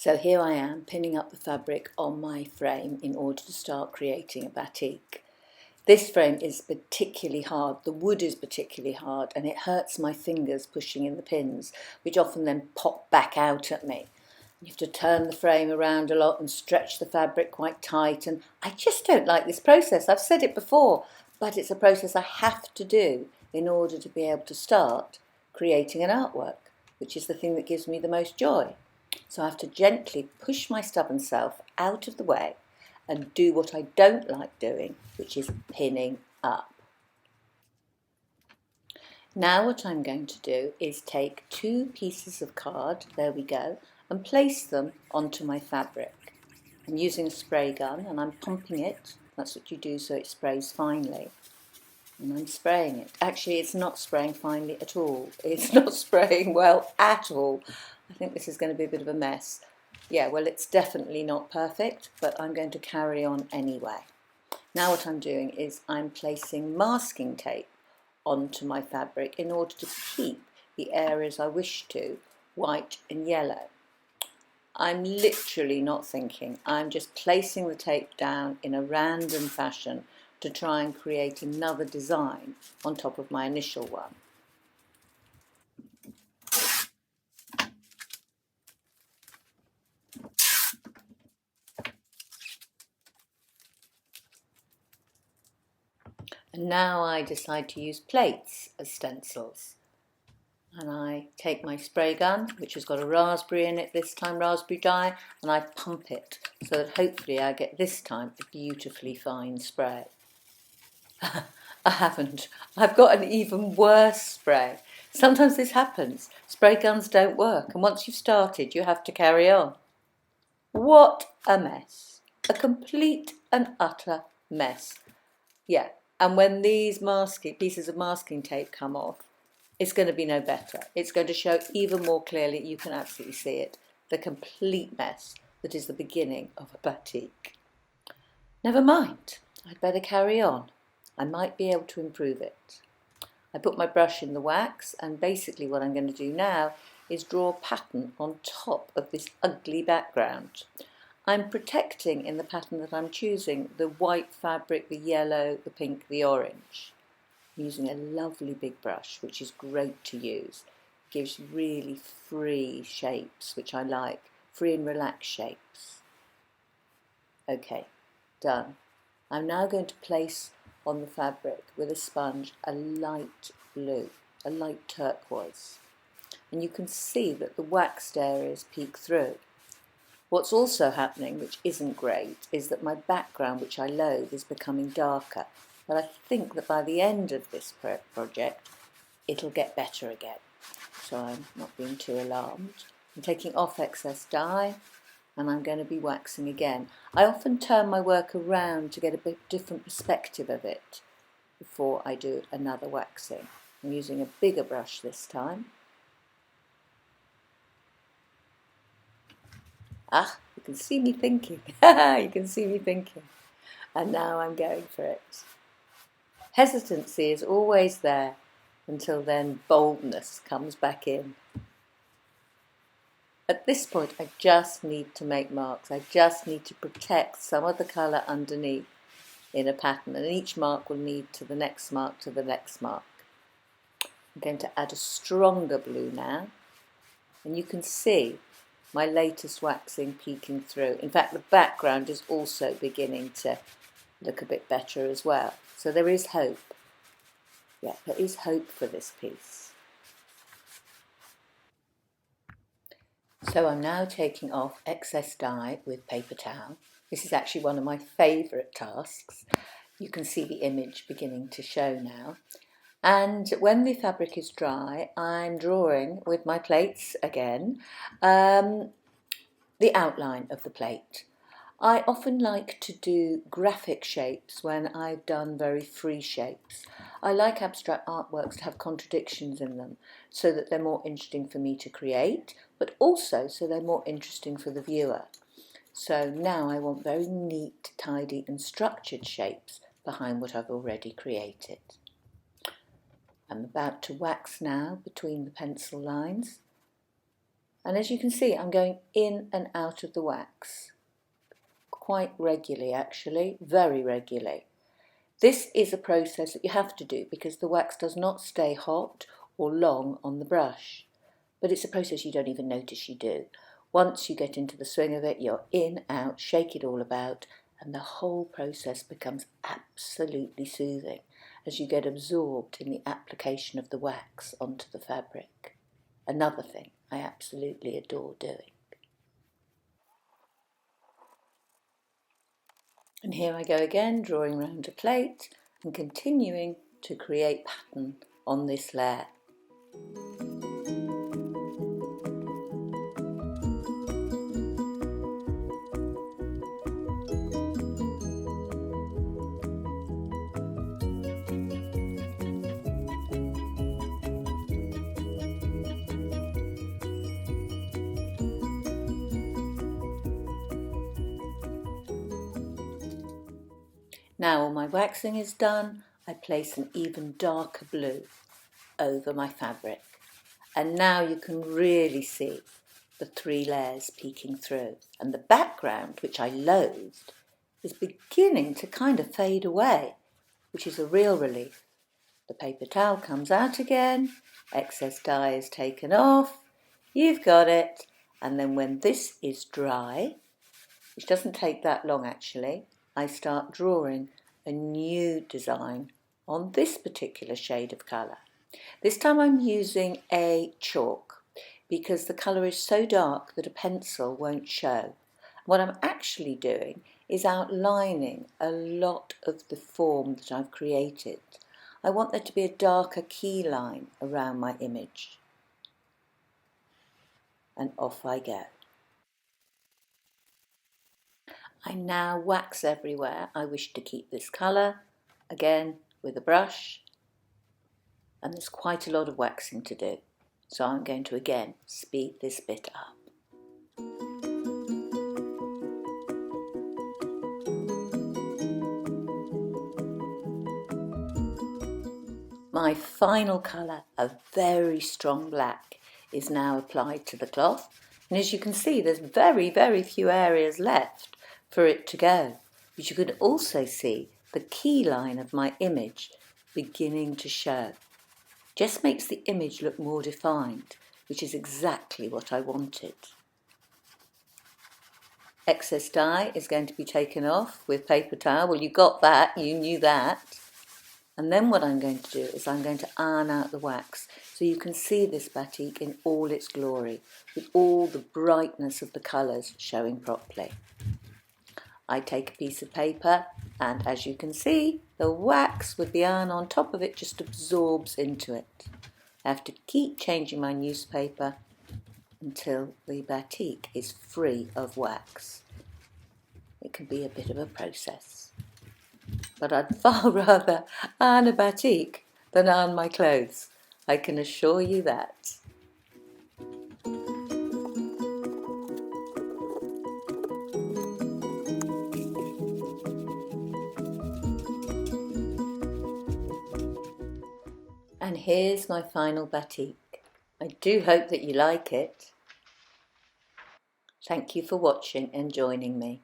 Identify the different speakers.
Speaker 1: So here I am pinning up the fabric on my frame in order to start creating a batik. This frame is particularly hard, the wood is particularly hard, and it hurts my fingers pushing in the pins, which often then pop back out at me. You have to turn the frame around a lot and stretch the fabric quite tight, and I just don't like this process. I've said it before, but it's a process I have to do in order to be able to start creating an artwork, which is the thing that gives me the most joy. So I have to gently push my stubborn self out of the way and do what I don't like doing, which is pinning up. Now what I'm going to do is take 2 pieces of card, there we go, and place them onto my fabric. I'm using a spray gun and I'm pumping it. That's what you do so it sprays finely. And I'm spraying it. Actually, it's not spraying finely at all. It's not spraying well at all. I think this is going to be a bit of a mess. Yeah, well, it's definitely not perfect, but I'm going to carry on anyway. Now what I'm doing is I'm placing masking tape onto my fabric in order to keep the areas I wish to white and yellow. I'm literally not thinking. I'm just placing the tape down in a random fashion to try and create another design on top of my initial one. And now I decide to use plates as stencils. And I take my spray gun, which has got a raspberry in it this time, raspberry dye, and I pump it so that hopefully I get this time a beautifully fine spray. I haven't. I've got an even worse spray. Sometimes this happens. Spray guns don't work, and once you've started, you have to carry on. What a mess. A complete and utter mess. Yeah, and when these pieces of masking tape come off, it's going to be no better. It's going to show even more clearly, you can absolutely see it, the complete mess that is the beginning of a batik. Never mind, I'd better carry on. I might be able to improve it. I put my brush in the wax, and basically what I'm going to do now is draw a pattern on top of this ugly background. I'm protecting in the pattern that I'm choosing the white fabric, the yellow, the pink, the orange. I'm using a lovely big brush, which is great to use. It gives really free shapes, which I like, free and relaxed shapes. Okay, done. I'm now going to place on the fabric with a sponge a light blue, a light turquoise. And you can see that the waxed areas peek through. What's also happening, which isn't great, is that my background, which I loathe, is becoming darker. But I think that by the end of this project, it'll get better again. So I'm not being too alarmed. I'm taking off excess dye, and I'm going to be waxing again. I often turn my work around to get a bit different perspective of it before I do another waxing. I'm using a bigger brush this time. Ah, you can see me thinking. You can see me thinking. And now I'm going for it. Hesitancy is always there until then boldness comes back in. At this point, I just need to make marks. I just need to protect some of the colour underneath in a pattern, and each mark will lead to the next mark, to the next mark. I'm going to add a stronger blue now, and you can see my latest waxing peeking through. In fact, the background is also beginning to look a bit better as well. So there is hope. Yeah, there is hope for this piece. So I'm now taking off excess dye with paper towel. This is actually one of my favourite tasks. You can see the image beginning to show now. And when the fabric is dry, I'm drawing with my plates again, the outline of the plate. I often like to do graphic shapes when I've done very free shapes. I like abstract artworks to have contradictions in them so that they're more interesting for me to create, but also so they're more interesting for the viewer. So now I want very neat, tidy and structured shapes behind what I've already created. I'm about to wax now between the pencil lines. And as you can see, I'm going in and out of the wax quite regularly, actually, very regularly. This is a process that you have to do because the wax does not stay hot or long on the brush. But it's a process you don't even notice you do. Once you get into the swing of it, you're in, out, shake it all about, and the whole process becomes absolutely soothing as you get absorbed in the application of the wax onto the fabric. Another thing I absolutely adore doing. And here I go again, drawing round a plate and continuing to create pattern on this layer. Now all my waxing is done, I place an even darker blue over my fabric. And now you can really see the 3 layers peeking through. And the background, which I loathed, is beginning to kind of fade away, which is a real relief. The paper towel comes out again, excess dye is taken off, you've got it. And then when this is dry, which doesn't take that long actually, I start drawing a new design on this particular shade of colour. This time I'm using a chalk because the colour is so dark that a pencil won't show. What I'm actually doing is outlining a lot of the form that I've created. I want there to be a darker key line around my image. And off I go. I now wax everywhere I wish to keep this colour, again with a brush, and there's quite a lot of waxing to do, so I'm going to again speed this bit up. My final colour, a very strong black, is now applied to the cloth, and as you can see there's very, very few areas left for it to go. But you can also see the key line of my image beginning to show. Just makes the image look more defined, which is exactly what I wanted. Excess dye is going to be taken off with paper towel. Well, you got that, you knew that. And then what I'm going to do is I'm going to iron out the wax so you can see this batik in all its glory, with all the brightness of the colours showing properly. I take a piece of paper and as you can see, the wax with the iron on top of it just absorbs into it. I have to keep changing my newspaper until the batik is free of wax. It can be a bit of a process. But I'd far rather iron a batik than iron my clothes. I can assure you that. And here's my final batik. I do hope that you like it. Thank you for watching and joining me.